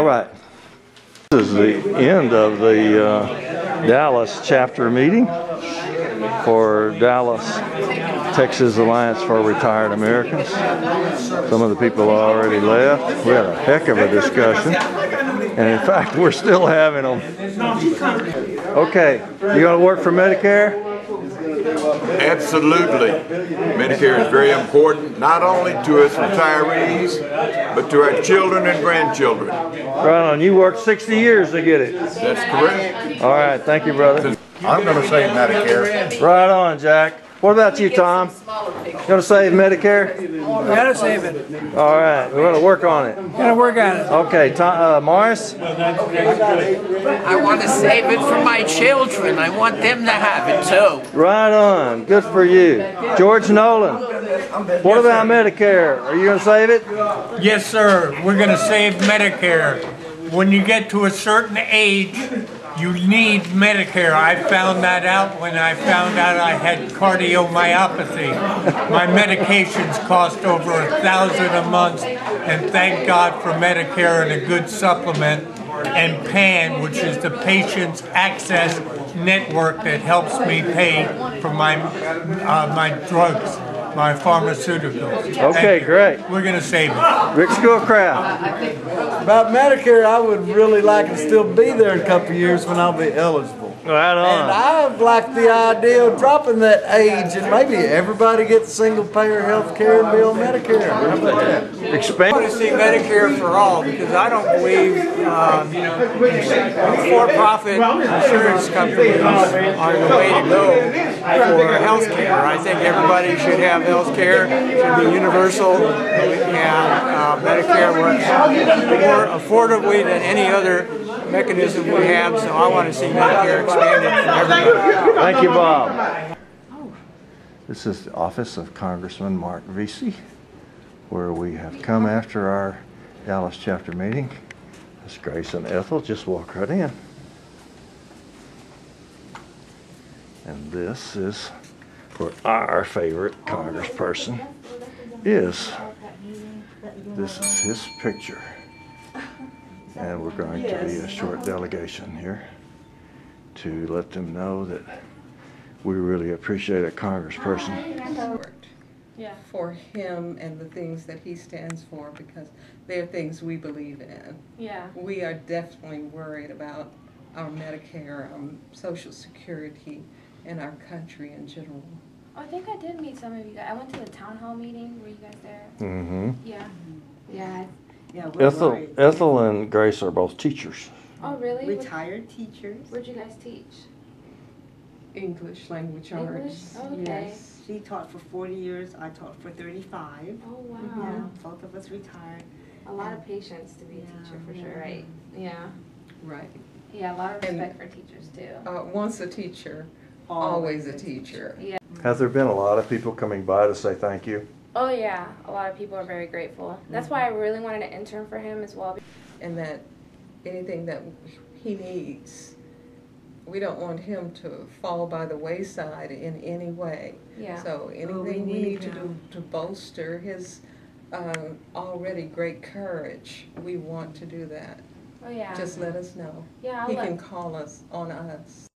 Right. This is the end of the Dallas chapter meeting for Dallas, Texas Alliance for Retired Americans. Some of the people already left. We had a heck of a discussion. And in fact, we're still having them. Okay, you gonna work for Medicare? Absolutely. Medicare is very important, not only to us retirees, but to our children and grandchildren. Right on. You worked 60 years to get it. That's correct. All right. Thank you, brother. I'm going to say Medicare. Right on, Jack. What about you, Tom? Gonna save Medicare? We gotta save it. All right. We're gonna work on it. Gotta work on it. Okay, Tom, Morris? I want to save it for my children. I want them to have it too. Right on. Good for you. George Nolan, what about Medicare? Are you going to save it? Yes, sir. We're going to save Medicare. When you get to a certain age, you need Medicare. I found that out when I found out I had cardiomyopathy. My medications cost over $1,000 a month, and thank God for Medicare and a good supplement. And PAN, which is the Patients Access Network that helps me pay for my my drugs, my pharmaceuticals. Okay, great. We're going to save it. Rick Schoolcraft. About Medicare, I would really like to still be there in a couple of years when I'll be eligible. Right And on. I like the idea of dropping that age and maybe everybody gets single payer health care and be on Medicare. How about that? Expand. I want to see Medicare for all because I don't believe for-profit insurance companies are the way to go for health care. I think everybody should have health care, should be universal, and Medicare works more affordably than any other mechanism we have, so I want to see Medicare expanded for everybody. Thank you, Bob. This is the office of Congressman Mark Vesey, where we have come after our Dallas chapter meeting. Miss Grace and Ethel, just walk right in. And this is where our favorite congressperson is. This is his picture. And we're going to be a short delegation here to let them know that we really appreciate a congressperson. For him and the things that he stands for, because they're things we believe in. Yeah. We are definitely worried about our Medicare, Social Security, and our country in general. I think I did meet some of you guys. I went to the town hall meeting. Were you guys there? Mm-hmm. Yeah. Yeah. Yeah, Ethel and Grace are both teachers. Oh, really? Retired teachers. Where'd you guys teach? English language English? arts. Oh, okay. Yes. She taught for 40 years. I taught for 35. Oh, wow. Yeah, both of us retired. A lot of patience to be a teacher, for sure, right? Yeah. Right. Yeah, a lot of respect for teachers, too. Once a teacher, always a teacher. Yeah. Have there been a lot of people coming by to say thank you? Oh, yeah. A lot of people are very grateful. That's why I really wanted an intern for him as well. And that anything that he needs, we don't want him to fall by the wayside in any way. Yeah. So anything we need to do to bolster his already great courage, we want to do that. Oh, yeah. Just let us know. Yeah, He can call us on us.